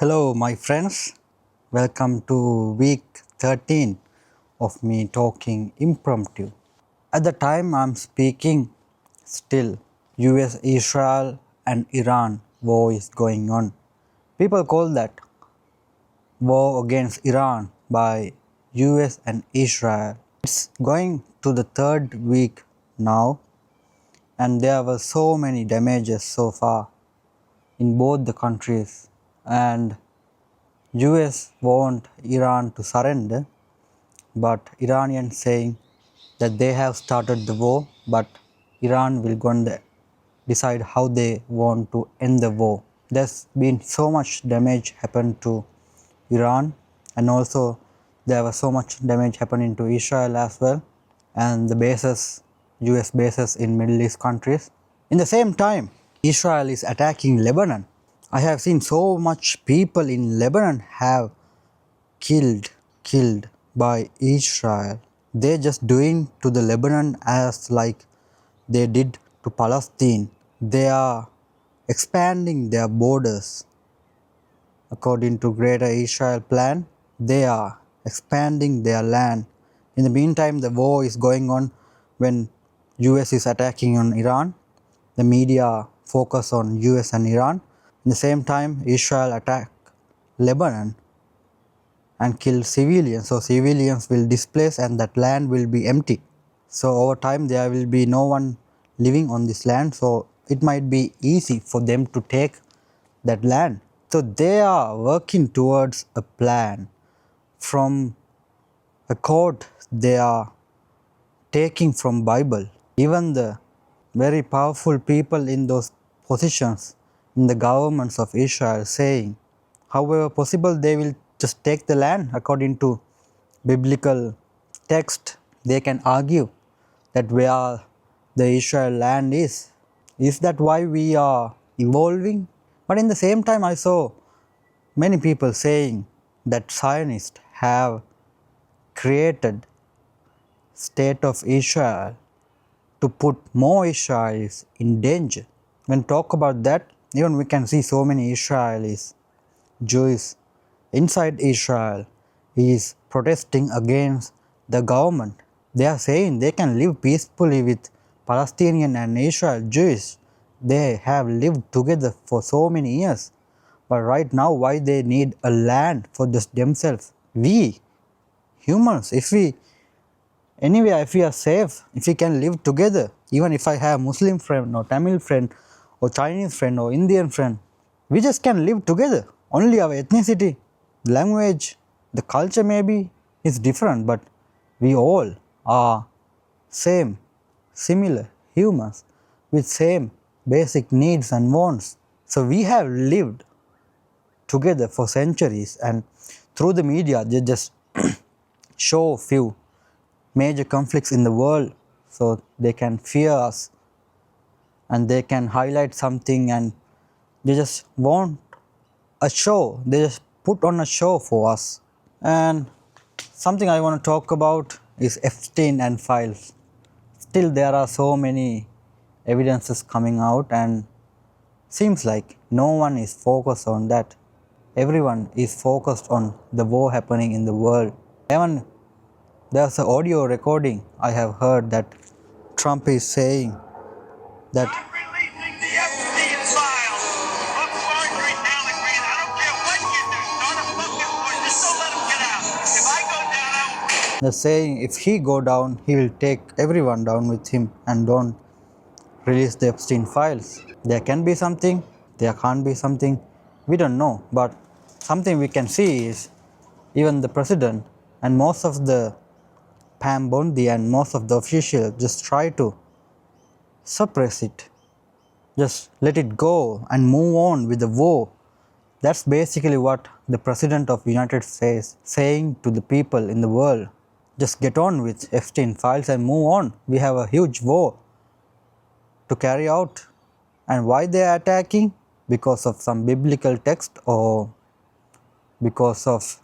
Hello, my friends. Welcome to week 13 of me talking impromptu. At the time I'm speaking, still US, Israel, and Iran war is going on. People call that war against Iran by US and Israel. It's going to the third week now, and there were so many damages so far in both the countries. And US want Iran to surrender, but Iranians saying that they have started the war, but Iran will go and decide how they want to end the war. There's been so much damage happened to Iran, and also there was so much damage happening to Israel as well, and the bases, US bases in Middle East countries. In the same time, Israel is attacking Lebanon. I have seen so much people in Lebanon have killed by Israel. They're just doing to the Lebanon as like they did to Palestine. They are expanding their borders. According to Greater Israel Plan, they are expanding their land. In the meantime, the war is going on when US is attacking on Iran. The media focus on US and Iran. In the same time, Israel attack Lebanon and kill civilians. So civilians will displace and that land will be empty. So over time there will be no one living on this land. So it might be easy for them to take that land. So they are working towards a plan from a quote they are taking from Bible. Even the very powerful people in those positions in the governments of Israel saying, however possible, they will just take the land according to biblical text. They can argue that where the Israel land is. Is that why we are evolving? But in the same time, I saw many people saying that Zionists have created state of Israel to put more Israelis in danger. When talk about that, even we can see so many Israelis, Jews inside Israel is protesting against the government. They are saying they can live peacefully with Palestinian and Israel Jews. They have lived together for so many years. But right now, why they need a land for just themselves? We humans, if we are safe, if we can live together, even if I have Muslim friend or Tamil friend or Chinese friend or Indian friend, we just can live together. Only our ethnicity, language, the culture maybe is different, but we all are same, similar humans with same basic needs and wants. So we have lived together for centuries, and through the media they just show few major conflicts in the world so they can fear us and they can highlight something, and they just want a show, they just put on a show for us. And something I want to talk about is Epstein and files. Still there are so many evidences coming out, and seems like no one is focused on that. Everyone is focused on the war happening in the world. Even there's an audio recording I have heard that Trump is saying that I'm releasing the Epstein files. I'm forgery, Alan Green. I don't care what you do. Start a fucking war. Just don't let him get out. If I go down, I will. they're saying if he go down, he will take everyone down with him and don't release the Epstein files. There can be something, there can't be something, we don't know. But something we can see is even the president and most of the Pam Bondi and most of the officials just try to suppress it. Just let it go and move on with the war. That's basically what the President of the United States saying to the people in the world. Just get on with Epstein files and move on. We have a huge war to carry out. And why they are attacking? Because of some biblical text or because of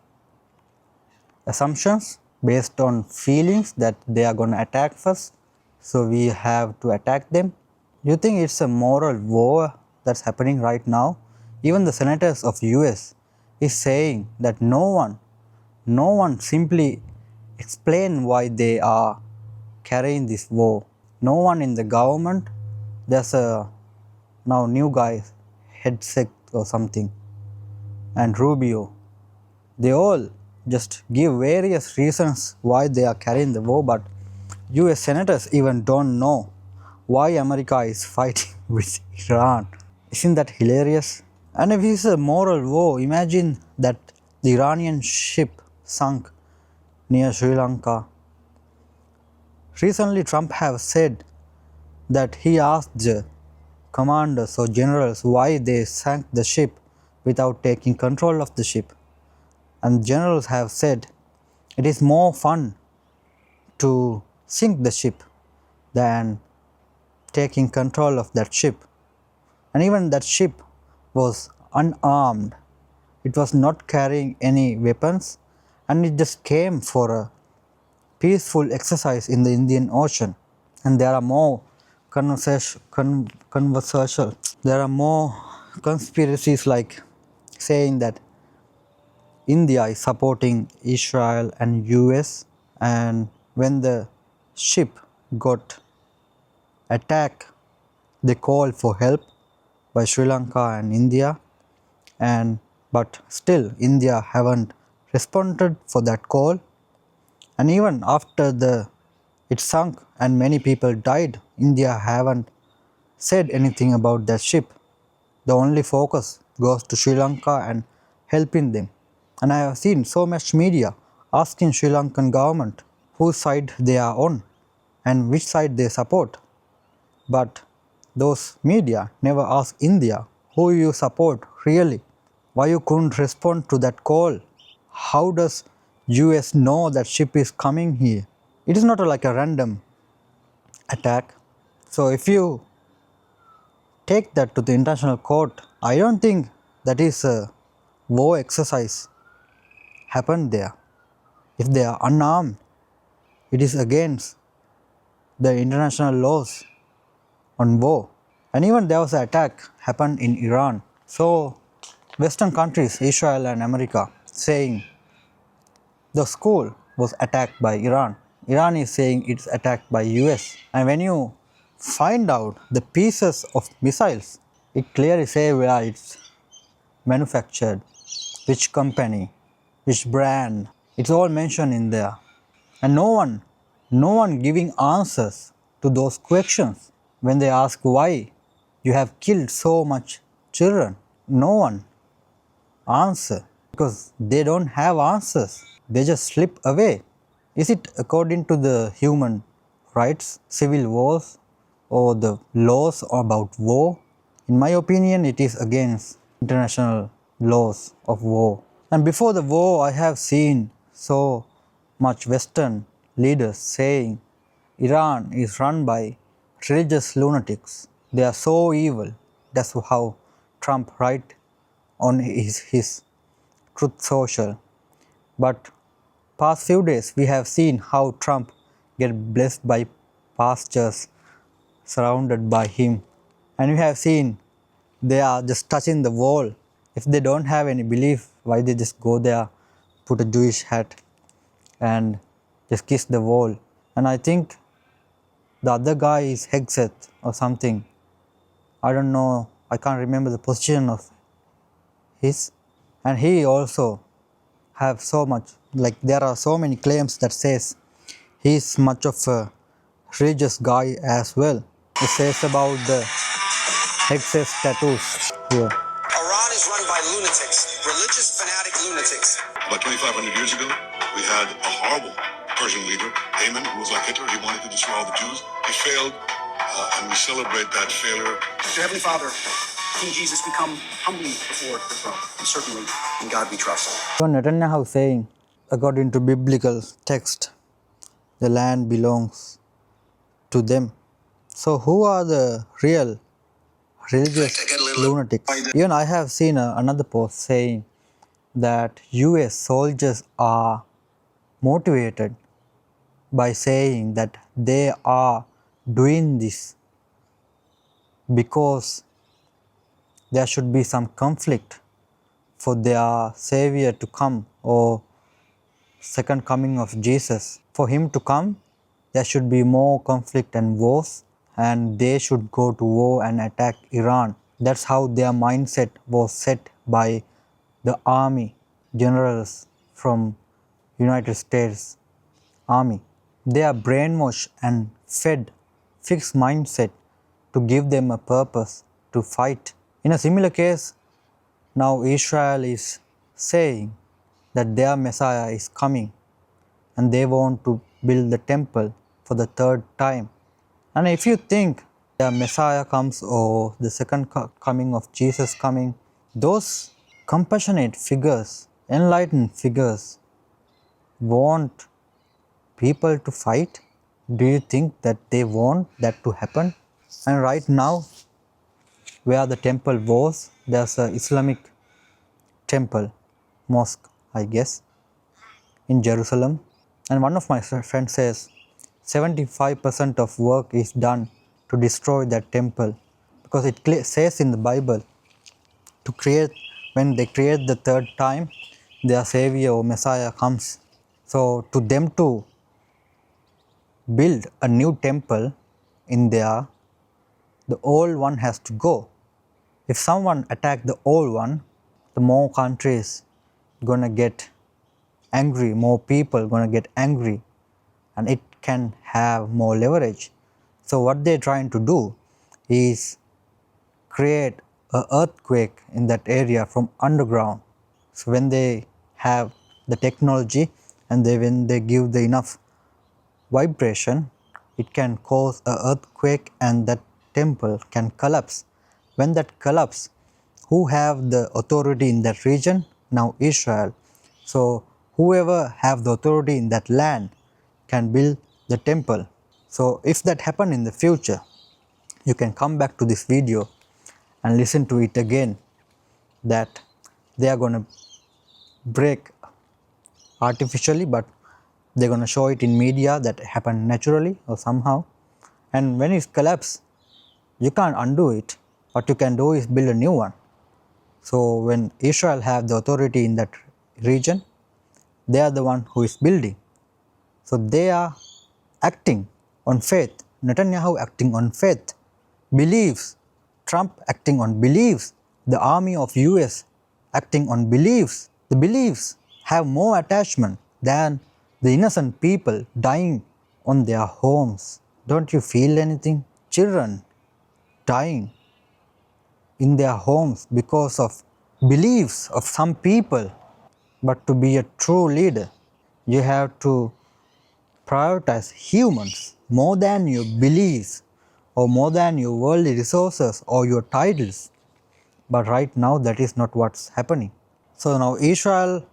assumptions based on feelings that they are going to attack us, so we have to attack them. You think it's a moral war that's happening right now? Even the senators of US, is saying that no one simply explain why they are carrying this war. No one in the government, there's a now new guy, headset or something, and Rubio, they all just give various reasons why they are carrying the war, but US senators even don't know why America is fighting with Iran. Isn't that hilarious? And if it's a moral war, imagine that the Iranian ship sunk near Sri Lanka. Recently, Trump have said that he asked the commanders or generals why they sank the ship without taking control of the ship. And generals have said it is more fun to sink the ship than taking control of that ship. And even that ship was unarmed. It was not carrying any weapons, and it just came for a peaceful exercise in the Indian Ocean. And there are more there are more conspiracies like saying that India is supporting Israel and US, and when the ship got attacked, they called for help by Sri Lanka and India, and but still India haven't responded for that call. And even after it sunk and many people died, India haven't said anything about that ship. The only focus goes to Sri Lanka and helping them. And I have seen so much media asking Sri Lankan government whose side they are on and which side they support. But those media never ask India who you support really. Why you couldn't respond to that call? How does US know that ship is coming here? It is not like a random attack. So if you take that to the international court, I don't think that is a war exercise happened there. If they are unarmed, it is against the international laws on war. And even there was an attack happened in Iran. So Western countries, Israel and America, saying the school was attacked by Iran. Iran is saying it's attacked by US. And when you find out the pieces of missiles, it clearly says where it's manufactured, which company, which brand. It's all mentioned in there. And no one giving answers to those questions. When they ask why you have killed so much children, no one answer because they don't have answers. They just slip away. Is it according to the human rights, civil wars, or the laws about war? In my opinion, it is against international laws of war. And before the war, I have seen so much Western leaders saying Iran is run by religious lunatics. They are so evil. That's how Trump write on his Truth Social. But past few days we have seen how Trump get blessed by pastors surrounded by him, and we have seen they are just touching the wall. If they don't have any belief, why they just go there, put a Jewish hat and just kiss the wall. And I think the other guy is Hegseth or something. I don't know, I can't remember the position of his. And he also have so much, like there are so many claims that says he's much of a religious guy as well. It says about the Hegseth tattoos here. Iran is run by lunatics, religious fanatic lunatics. About 2,500 years ago, we had a horrible Persian leader, Haman, who was like Hitler. He wanted to destroy all the Jews. He failed, and we celebrate that failure. Dear Heavenly Father, King Jesus, we come humbly before the throne, and certainly in God we trust. So Netanyahu saying, according to biblical text, the land belongs to them. So who are the real religious lunatics? Even I have seen another post saying that US soldiers are motivated by saying that they are doing this because there should be some conflict for their Savior to come, or second coming of Jesus. For him to come, there should be more conflict and wars, and they should go to war and attack Iran. That's how their mindset was set by the army generals from United States Army. They are brainwashed and fed fixed mindset to give them a purpose to fight. In a similar case, now Israel is saying that their Messiah is coming and they want to build the temple for the third time. And if you think the Messiah comes or the second coming of Jesus coming, those compassionate figures, enlightened figures want people to fight? Do you think that they want that to happen? And right now, where the temple was, there's a Islamic temple, mosque, I guess, in Jerusalem. And one of my friends says 75% of work is done to destroy that temple, because it says in the Bible to create, when they create the third time, their Savior or Messiah comes. So to them to build a new temple in there, the old one has to go. If someone attack the old one, the more countries gonna get angry, more people gonna get angry, and it can have more leverage. So what they're trying to do is create an earthquake in that area from underground. So when they have the technology and when they give the enough vibration, it can cause an earthquake and that temple can collapse. When that collapse, who have the authority in that region? Now Israel. So whoever have the authority in that land can build the temple. So if that happen in the future, you can come back to this video and listen to it again, that they are going to break artificially, but they're going to show it in media that happened naturally or somehow. And when it collapses, you can't undo it. What you can do is build a new one. So when Israel have the authority in that region, they are the one who is building. So they are acting on faith. Netanyahu acting on faith, beliefs. Trump acting on beliefs. The army of US acting on beliefs. The beliefs have more attachment than the innocent people dying on their homes. Don't you feel anything? Children dying in their homes because of beliefs of some people. But to be a true leader, you have to prioritize humans more than your beliefs or more than your worldly resources or your titles. But right now that is not what's happening. So now Israel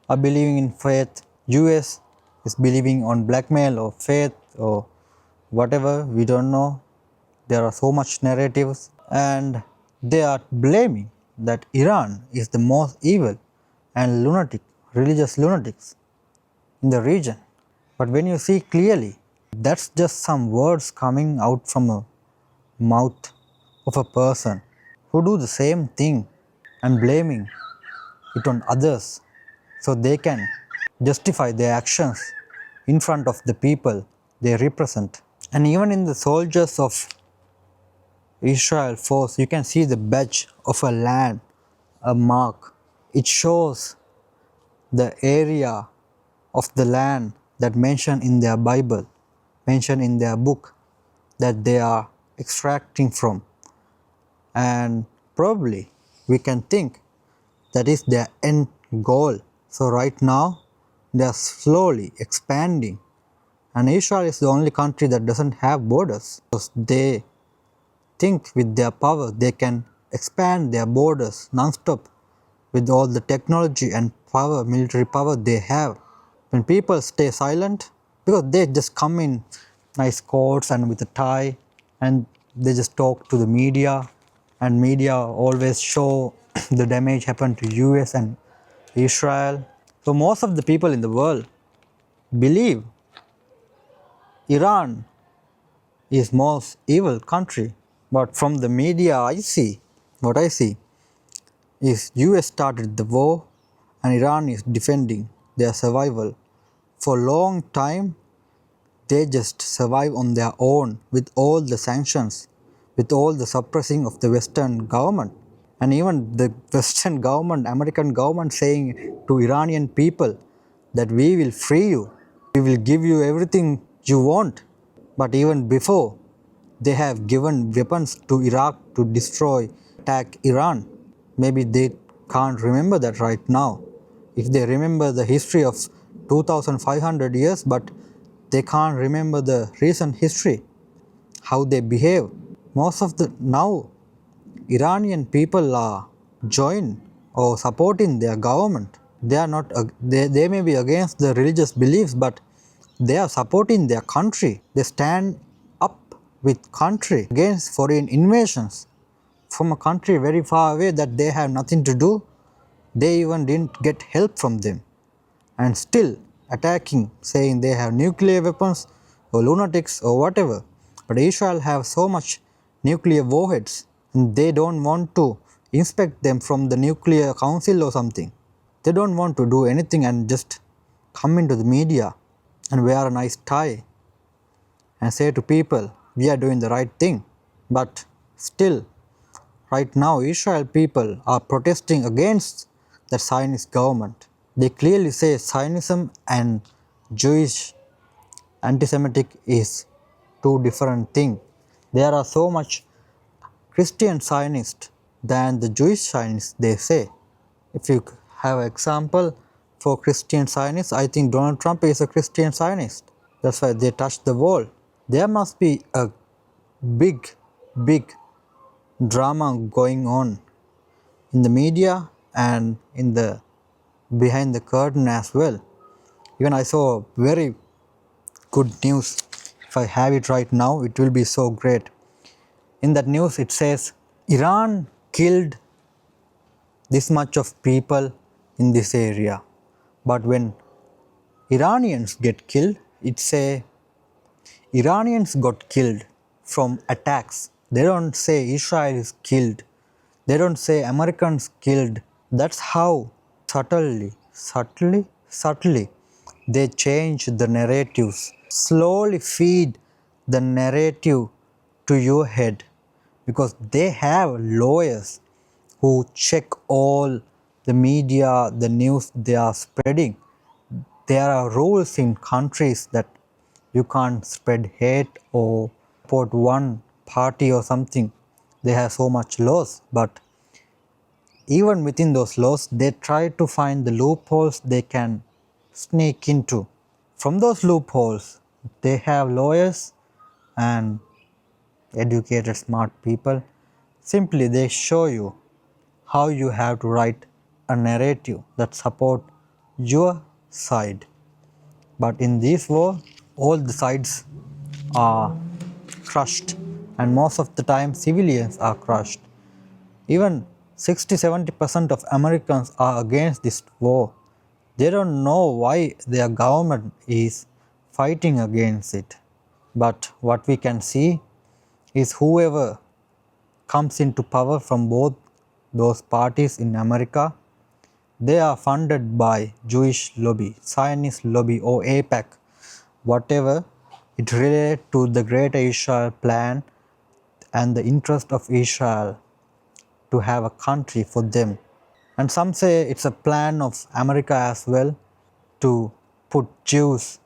are believing in faith, US is believing on blackmail or faith or whatever, we don't know. There are so much narratives, and they are blaming that Iran is the most evil and lunatic, religious lunatics in the region. But when you see clearly, that's just some words coming out from a mouth of a person who do the same thing and blaming it on others so they can justify their actions in front of the people they represent. And even in the soldiers of Israel force, you can see the badge of a land, a mark. It shows the area of the land that mentioned in their Bible, mentioned in their book, that they are extracting from. And probably we can think that is their end goal. So right now they are slowly expanding, and Israel is the only country that doesn't have borders, because they think with their power they can expand their borders non-stop with all the technology and power, military power they have. When people stay silent, because they just come in nice coats and with a tie, and they just talk to the media, and media always show the damage happened to US and Israel. So most of the people in the world believe Iran is most evil country. But from the media I see, what I see, is US started the war and Iran is defending their survival. For a long time, they just survive on their own with all the sanctions, with all the suppressing of the Western government. And even the Western government, American government saying to Iranian people that we will free you, we will give you everything you want. But even before, they have given weapons to Iraq to destroy, attack Iran. Maybe they can't remember that right now. If they remember the history of 2500 years, but they can't remember the recent history, how they behave. Most of the now Iranian people are join or supporting their government. They are not they may be against the religious beliefs, but they are supporting their country. They stand up with country against foreign invasions from a country very far away that they have nothing to do. They even didn't get help from them, and still attacking, saying they have nuclear weapons or lunatics or whatever. But Israel have so much nuclear warheads and they don't want to inspect them from the nuclear council or something. They don't want to do anything and just come into the media and wear a nice tie and say to people, we are doing the right thing. But still, right now, Israel people are protesting against the Zionist government. They clearly say Zionism and Jewish anti-Semitic is two different things. There are so much Christian Zionists than the Jewish Zionists, they say. If you have an example for Christian Zionists, I think Donald Trump is a Christian Zionist. That's why they touch the wall. There must be a big, big drama going on in the media and in the behind the curtain as well. Even I saw very good news. If I have it right now, it will be so great. In that news, it says Iran killed this much of people in this area. But when Iranians get killed, it say Iranians got killed from attacks. They don't say Israel is killed. They don't say Americans killed. That's how subtly they change the narratives. Slowly feed the narrative to your head because they have lawyers who check all the media, the news they are spreading. There are rules in countries that you can't spread hate or support one party or something. They have so much laws, but even within those laws, they try to find the loopholes they can sneak into. From those loopholes, they have lawyers and educated, smart people. Simply, they show you how you have to write a narrative that support your side. But in this war, all the sides are crushed, and most of the time civilians are crushed. Even 60-70% of Americans are against this war. They don't know why their government is fighting against it. But what we can see is whoever comes into power from both those parties in America, they are funded by Jewish lobby, Zionist lobby or AIPAC, whatever it related to the Great Israel plan and the interest of Israel to have a country for them. And some say it's a plan of America as well to put Jews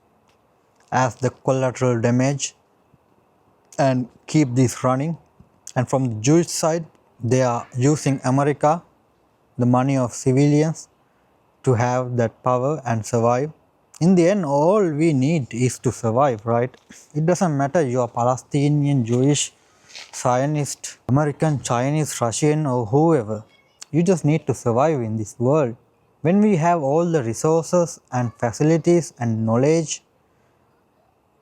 as the collateral damage and keep this running. And from the Jewish side, they are using America, the money of civilians, to have that power and survive. In the end, all we need is to survive, right? It doesn't matter you are Palestinian, Jewish, Zionist, American, Chinese, Russian, or whoever. You just need to survive in this world. When we have all the resources and facilities and knowledge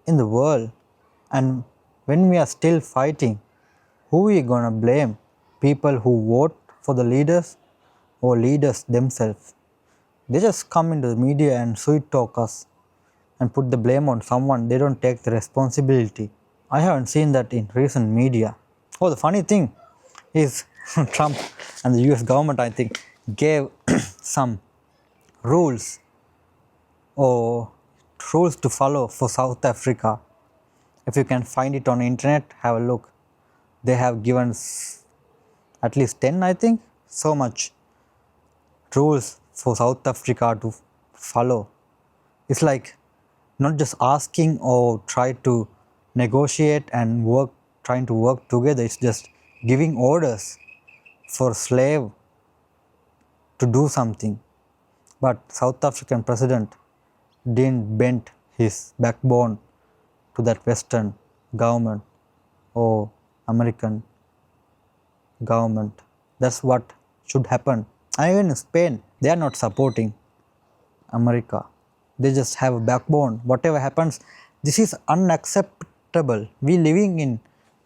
in the world, and when we are still fighting, who are we gonna blame? People who vote for the leaders or leaders themselves? They just come into the media and sweet talk us and put the blame on someone. They don't take the responsibility. I haven't seen that in recent media. Oh, the funny thing is Trump and the US government, I think, gave some rules or rules to follow for South Africa. If you can find it on the internet, have a look. They have given at least 10, I think, so much rules for South Africa to follow. It's like not just asking or try to negotiate and work, trying to work together. It's just giving orders for slave to do something. But South African president didn't bend his backbone to that Western government or American government. That's what should happen. And even in Spain, they are not supporting America. They just have a backbone. Whatever happens, this is unacceptable. We living in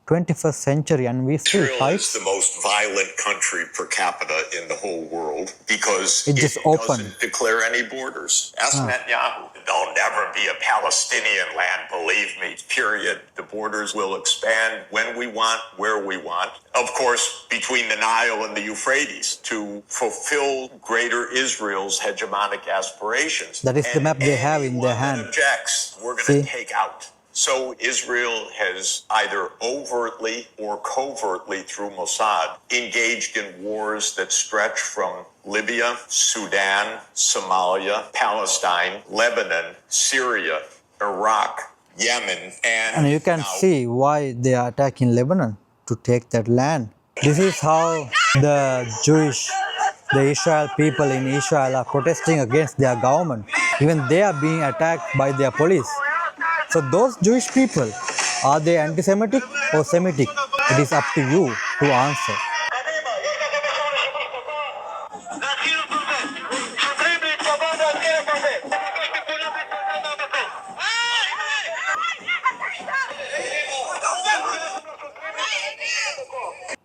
21st century and we still Israel fight. is the most violent country per capita in the whole world because It it just open. doesn't declare any borders. Ask Netanyahu. There'll never be a Palestinian land, believe me, period. The borders will expand when we want, where we want. Of course, between the Nile and the Euphrates to fulfill greater Israel's hegemonic aspirations. That is the map they have in their Anyone that hand. objects, we're going See? to take out. So Israel has either overtly or covertly through Mossad engaged in wars that stretch from Libya, Sudan, Somalia, Palestine, Lebanon, Syria, Iraq, Yemen, And you can now see why they are attacking Lebanon to take that land. This is how the Israel people in Israel are protesting against their government. Even they are being attacked by their police. So those Jewish people, are they anti-Semitic or Semitic? It is up to you to answer.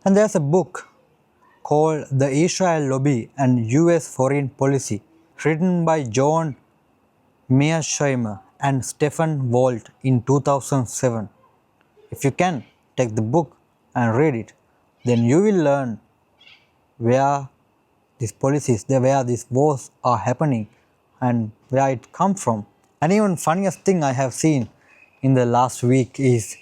And there's a book called The Israel Lobby and US Foreign Policy, written by John Mearsheimer and Stephen Walt in 2007. If you can take the book and read it, then you will learn where these policies, where these wars are happening and where it comes from. And even funniest thing I have seen in the last week is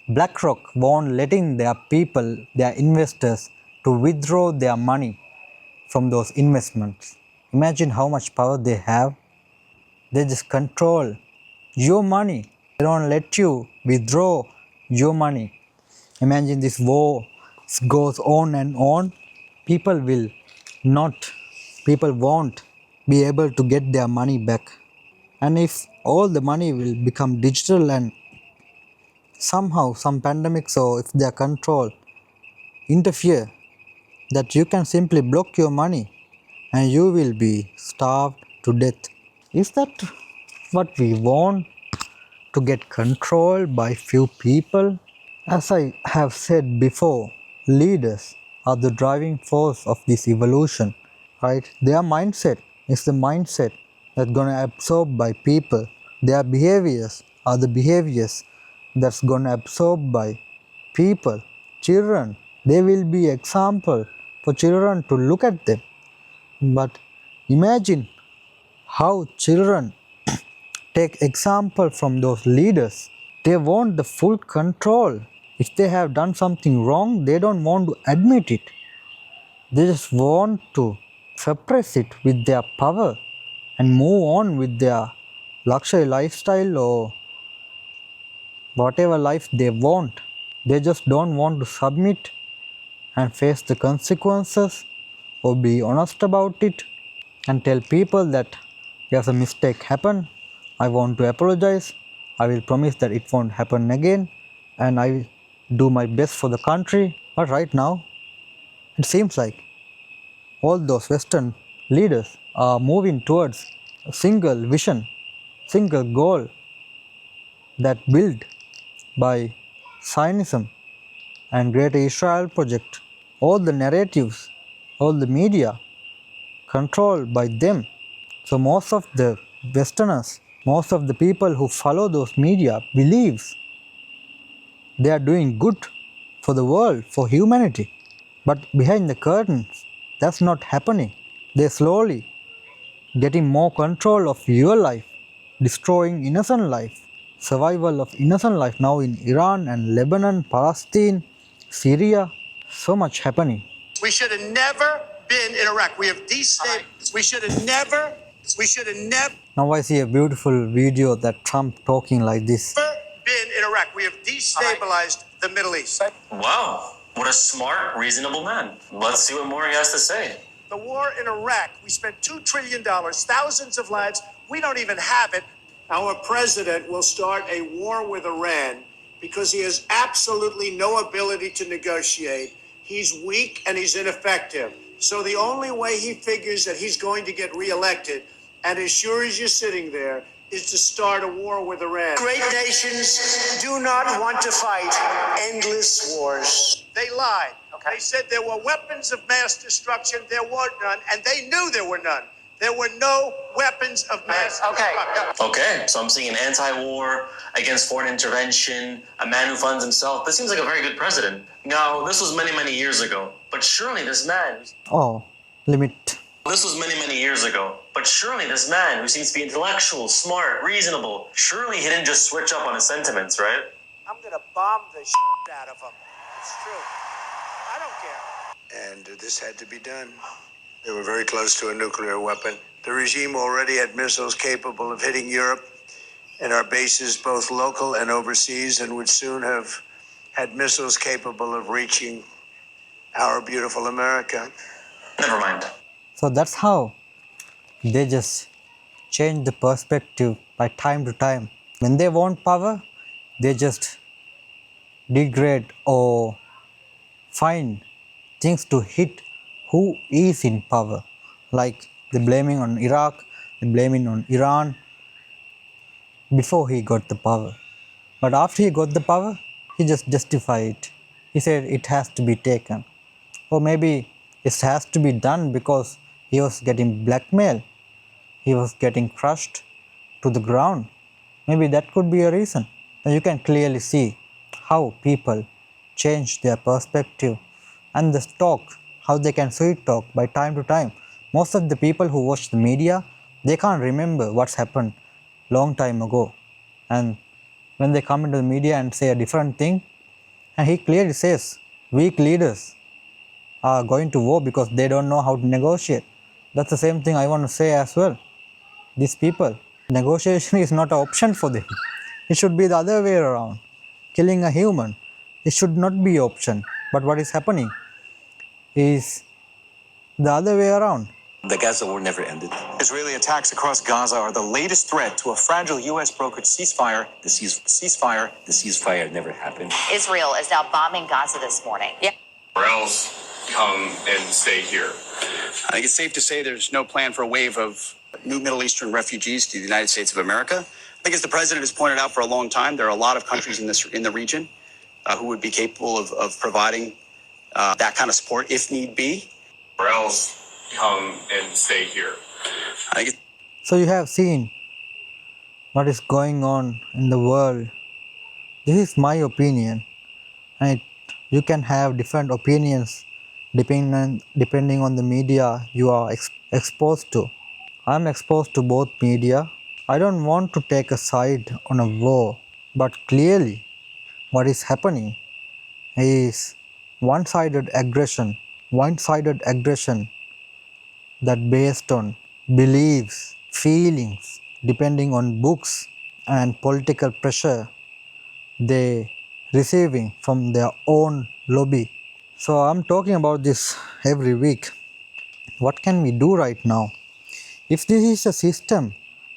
BlackRock won't letting their people, their investors, to withdraw their money from those investments. Imagine how much power they have. They just control your money. They don't let you withdraw your money. Imagine this war goes on and on. People won't be able to get their money back. And if all the money will become digital and somehow some pandemics or if their control interfere, that you can simply block your money and you will be starved to death. Is that what we want? To get control by few people? As I have said before, leaders are the driving force of this evolution, right? Their mindset is the mindset that's gonna absorb by people. Their behaviors are the behaviors that's gonna absorb by people. Children, they will be example for children to look at them. But imagine how children take example from those leaders. They want the full control. If they have done something wrong, they don't want to admit it. They just want to suppress it with their power and move on with their luxury lifestyle or whatever life they want. They just don't want to submit and face the consequences or be honest about it and tell people that there's a mistake happened. I want to apologize. I will promise that it won't happen again and I will do my best for the country. But right now, it seems like all those Western leaders are moving towards a single vision, single goal that built by Zionism and Greater Israel Project. All the narratives, all the media controlled by them. So most of the Westerners, most of the people who follow those media believes they are doing good for the world, for humanity. But behind the curtains, that's not happening. They're slowly getting more control of your life, destroying innocent life, survival of innocent life now in Iran and Lebanon, Palestine, Syria. So much happening. We should have never been in Iraq. We have destabilized. We should have never Now I see a beautiful video that Trump talking like this. been in Iraq. We have destabilized the Middle East. Wow, what a smart, reasonable man. Let's see what more he has to say. The war in Iraq, we spent $2 trillion, thousands of lives. We don't even have it. Our president will start a war with Iran because he has absolutely no ability to negotiate. He's weak and he's ineffective. So the only way he figures that he's going to get reelected, and as sure as you're sitting there, is to start a war with Iran. Great nations do not want to fight endless wars. They lied. They said there were weapons of mass destruction. There were none, and they knew there were none. There were no weapons of mass destruction. Okay, so I'm seeing an anti-war, against foreign intervention, a man who funds himself. This seems like a very good president. Now, this was many, many years ago, but surely this man... Oh, limit. This was many, many years ago, but surely this man who seems to be intellectual, smart, reasonable, surely he didn't just switch up on his sentiments, right? I'm going to bomb the shit out of them. It's true. I don't care. And this had to be done. They were very close to a nuclear weapon. The regime already had missiles capable of hitting Europe and our bases, both local and overseas, and would soon have had missiles capable of reaching our beautiful America. Never mind. So that's how they just change the perspective by time to time. When they want power, they just degrade or find things to hit who is in power. Like they're blaming on Iraq, they're blaming on Iran before he got the power. But after he got the power, he just justified it. He said it has to be taken. Or maybe it has to be done because he was getting blackmailed. He was getting crushed to the ground. Maybe that could be a reason. And you can clearly see how people change their perspective and the talk, how they can sweet talk by time to time. Most of the people who watch the media, they can't remember what's happened long time ago. And when they come into the media and say a different thing, and he clearly says, weak leaders are going to war because they don't know how to negotiate. That's the same thing I want to say as well. These people, negotiation is not an option for them. It should be the other way around. Killing a human, it should not be an option. But what is happening is the other way around. The Gaza war never ended. Israeli attacks across Gaza are the latest threat to a fragile U.S. brokered ceasefire. The ceasefire never happened. Israel is now bombing Gaza this morning. Yeah. Or else come and stay here. I think it's safe to say there's no plan for a wave of new Middle Eastern refugees to the United States of America. I think as the president has pointed out for a long time, there are a lot of countries in the region who would be capable of providing that kind of support if need be. Or else come and stay here. I think So you have seen what is going on in the world. This is my opinion. And you can have different opinions depending on the media you are exposed to. I'm exposed to both media. I don't want to take a side on a war, but clearly what is happening is one-sided aggression that based on beliefs, feelings, depending on books and political pressure they receiving from their own lobby. So I'm talking about this every week. What can we do right now? If this is a system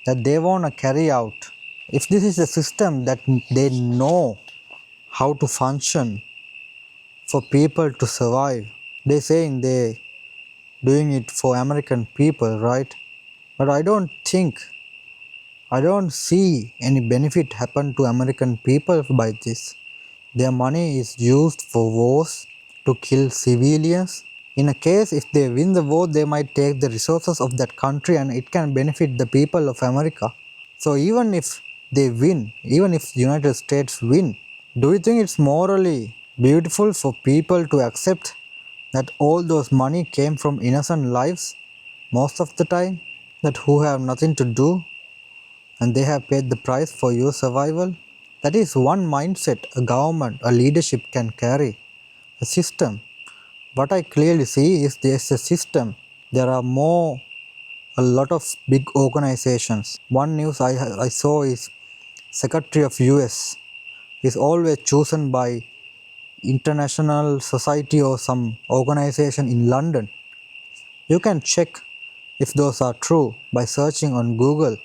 that they want to carry out, if this is a system that they know how to function for people to survive, they're saying they're doing it for American people, right? But I don't see any benefit happen to American people by this. Their money is used for wars to kill civilians. In a case, if they win the war, they might take the resources of that country and it can benefit the people of America. So even if they win, even if the United States win, do you think it's morally beautiful for people to accept that all those money came from innocent lives most of the time, that who have nothing to do and they have paid the price for your survival. That is one mindset a government, a leadership can carry. A system. What I clearly see is there's a system. There are a lot of big organizations. One news I saw is Secretary of US is always chosen by international society or some organization in London. You can check if those are true by searching on Google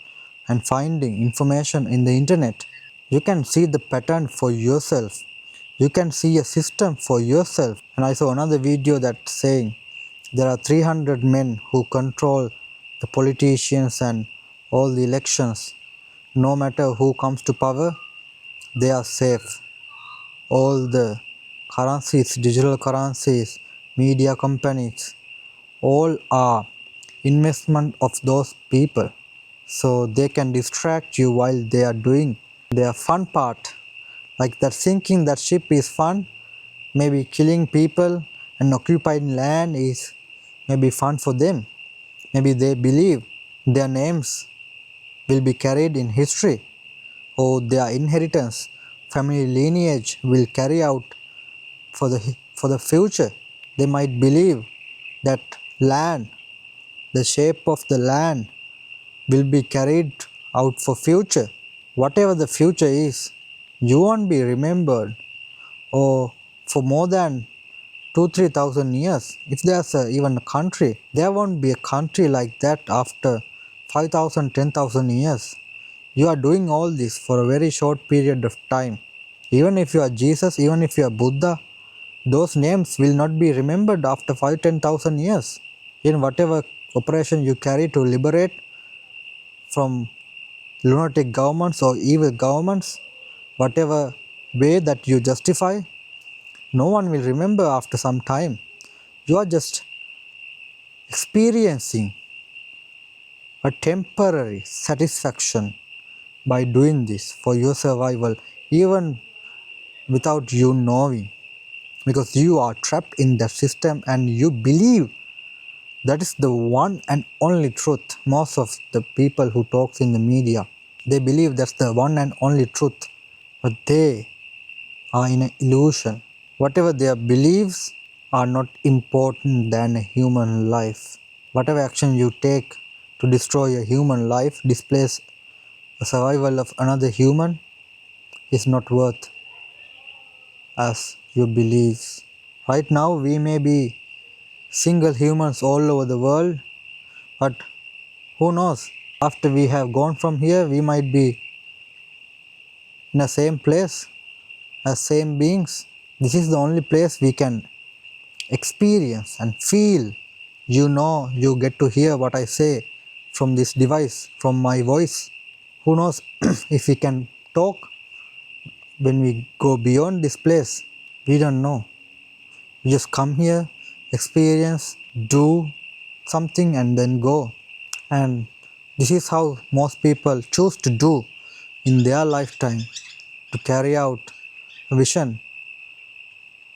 and finding information in the internet. You can see the pattern for yourself. You can see a system for yourself. And I saw another video that saying there are 300 men who control the politicians and all the elections. No matter who comes to power, they are safe. All the currencies, digital currencies, media companies, all are investment of those people. So they can distract you while they are doing their fun part. Like that sinking that ship is fun, maybe killing people and occupying land is maybe fun for them. Maybe they believe their names will be carried in history or their inheritance, family lineage will carry out for the future. They might believe that land, the shape of the land will be carried out for future. Whatever the future is, you won't be remembered or for more than 2-3,000 years. If there's even a country, there won't be a country like that after 5,000, 10,000 years. You are doing all this for a very short period of time. Even if you are Jesus, even if you are Buddha, those names will not be remembered after 5-10,000 years. In whatever operation you carry to liberate from lunatic governments or evil governments, whatever way that you justify, no one will remember after some time. You are just experiencing a temporary satisfaction by doing this for your survival, even without you knowing, because you are trapped in that system and you believe that is the one and only truth. Most of the people who talks in the media, they believe that's the one and only truth, but they are in an illusion. Whatever their beliefs are not important than a human life. Whatever action you take to destroy a human life, displace the survival of another human, is not worth as your beliefs. Right now we may be single humans all over the world, but who knows, after we have gone from here we might be in the same place as same beings. This is the only place we can experience and feel. You know, you get to hear what I say from this device, from my voice. Who knows if we can talk when we go beyond this place? We don't know. We just come here, experience, do something and then go. And this is how most people choose to do in their lifetime, to carry out a vision,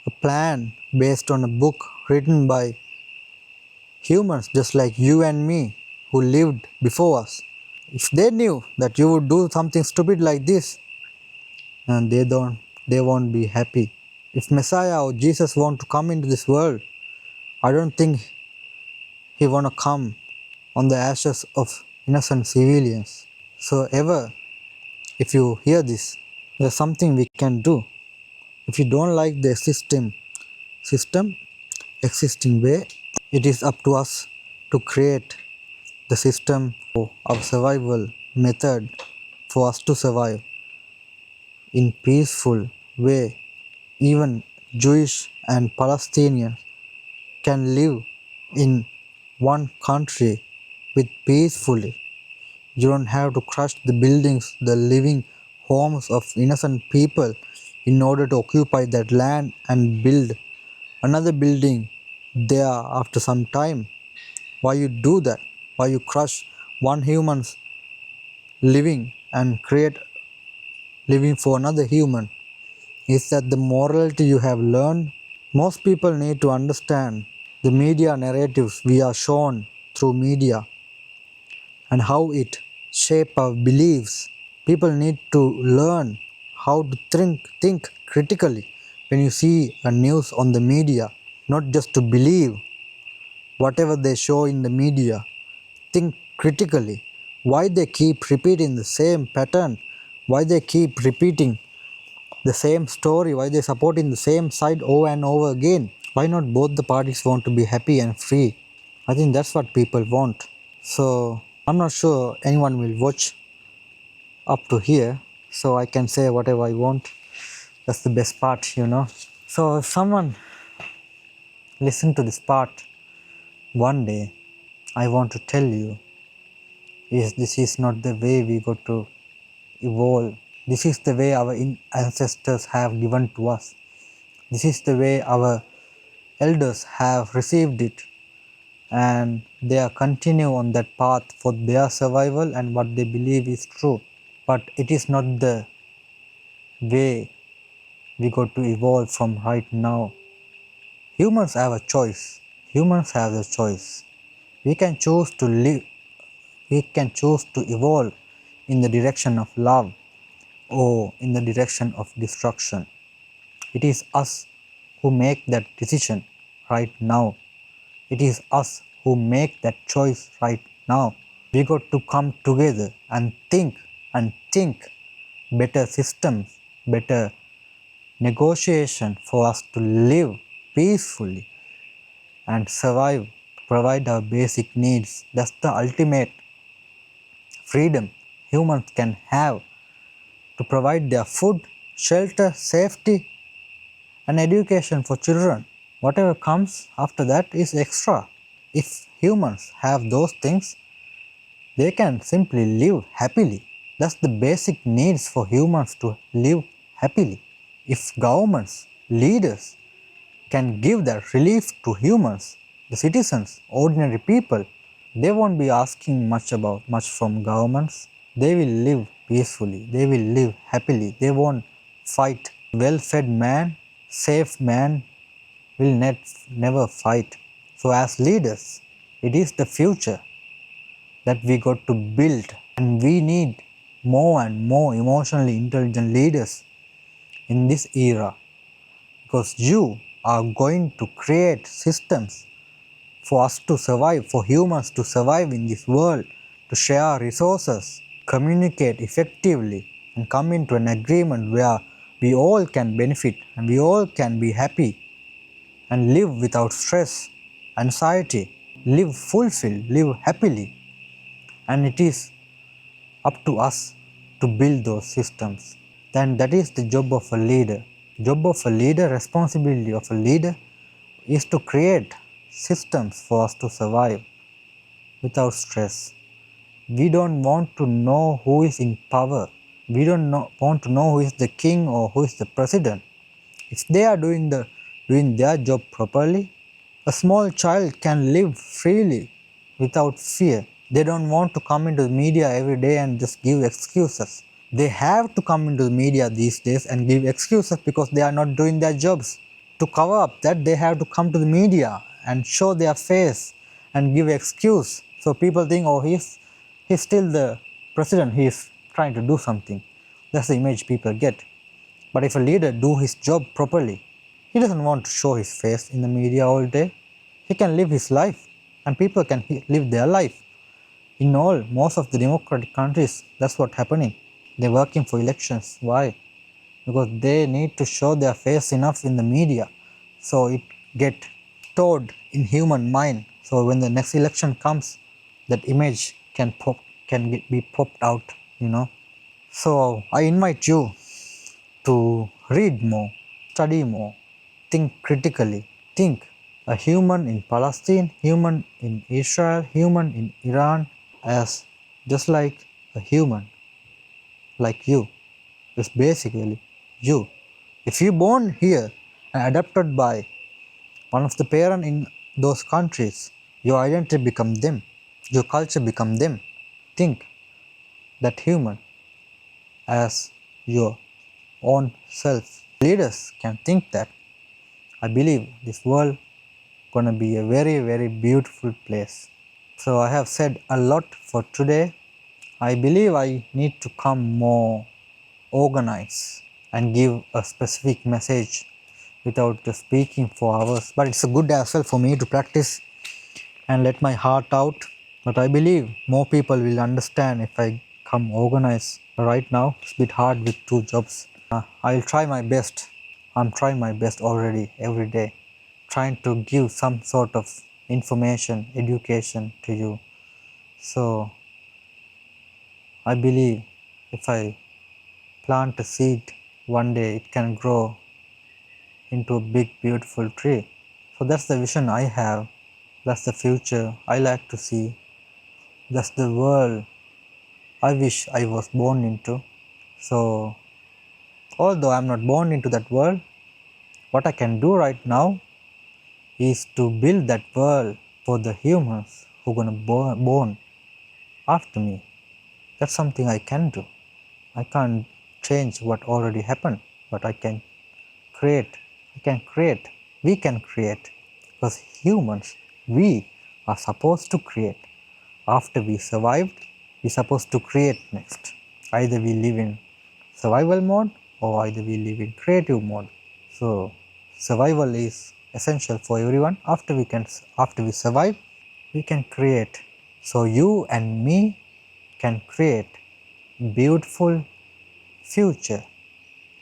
a plan based on a book written by humans just like you and me who lived before us. If they knew that you would do something stupid like this, and they won't be happy. If Messiah or Jesus want to come into this world, I don't think he wanna come on the ashes of innocent civilians. So ever, if you hear this, there's something we can do. If you don't like the existing way, it is up to us to create the system for our survival method for us to survive in peaceful way. Even Jewish and Palestinians can live in one country with peacefully. You don't have to crush the buildings, the living homes of innocent people in order to occupy that land and build another building there after some time. Why you do that? Why you crush one human's living and create living for another human? Is that the morality you have learned? Most people need to understand the media narratives we are shown through media and how it shape our beliefs. People need to learn how to think critically when you see a news on the media, not just to believe whatever they show in the media. Think critically. Why they keep repeating the same pattern? Why they keep repeating the same story? Why they supporting the same side over and over again? Why not both the parties want to be happy and free? I think that's what people want. So I'm not sure anyone will watch up to here, so I can say whatever I want. That's the best part. So if someone listen to this part one day, I want to tell you is this is not the way we got to evolve. This is the way our ancestors have given to us. This is the way our elders have received it, and they are continue on that path for their survival and what they believe is true. But it is not the way we got to evolve from right now. Humans have a choice. Humans have the choice. We can choose to live. We can choose to evolve in the direction of love or in the direction of destruction. It is us who make that decision right now. It is us who make that choice right now. We got to come together and think better systems, better negotiation for us to live peacefully and survive, provide our basic needs. That's the ultimate freedom humans can have, to provide their food, shelter, safety, and education for children. Whatever comes after that is extra. If humans have those things, they can simply live happily. That's the basic needs for humans to live happily. If governments, leaders can give that relief to humans, the citizens, ordinary people, they won't be asking much from governments. They will live peacefully. They will live happily. They won't fight. Well-fed man, safe man will never fight. So as leaders, it is the future that we got to build, and we need more and more emotionally intelligent leaders in this era, because you are going to create systems for us to survive, for humans to survive in this world, to share resources, communicate effectively, and come into an agreement where we all can benefit and we all can be happy and live without stress, anxiety, live fulfilled, live happily. And it is up to us to build those systems. Then that is the job of a leader. Job of a leader, responsibility of a leader is to create systems for us to survive without stress. We don't want to know who is in power. We don't want to know who is the king or who is the president. If they are doing their job properly, a small child can live freely without fear. They don't want to come into the media every day and just give excuses. They have to come into the media these days and give excuses because they are not doing their jobs. To cover up that, they have to come to the media and show their face and give excuse. So people think, oh, he's still the president, he's trying to do something. That's the image people get. But if a leader do his job properly, he doesn't want to show his face in the media all day. He can live his life and people can live their life. In most of the democratic countries, that's what's happening. They're working for elections. Why? Because they need to show their face enough in the media, so it get stored in human mind. So when the next election comes, that image can be popped out. So I invite you to read more, study more, think critically. Think a human in Palestine, human in Israel, human in Iran as just like a human, like you. It's basically you. If you born here and adopted by one of the parents in those countries, your identity become them, your culture become them. Think that human as your own self. Leaders can think that. I believe this world gonna be a very, very beautiful place. So I have said a lot for today. I believe I need to come more organized and give a specific message without just speaking for hours. But it's a good as well for me to practice and let my heart out. But I believe more people will understand if I come organized. Right now it's a bit hard with 2 jobs. I'll try my best. I'm trying my best already every day, trying to give some sort of information, education to you. So I believe if I plant a seed, one day it can grow into a big beautiful tree. So that's the vision I have. That's the future I like to see. That's the world I wish I was born into. So although I'm not born into that world, what I can do right now is to build that world for the humans who are gonna born after me. That's something I can do. I can't change what already happened, but I can create. I can create. We can create. Because humans, we are supposed to create. After we survived, we're supposed to create next. Either we live in survival mode or either we live in creative mode. So survival is essential for everyone. After we survive, we can create. So you and me can create beautiful future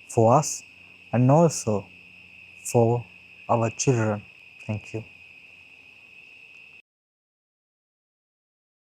for us and also for our children. Thank you.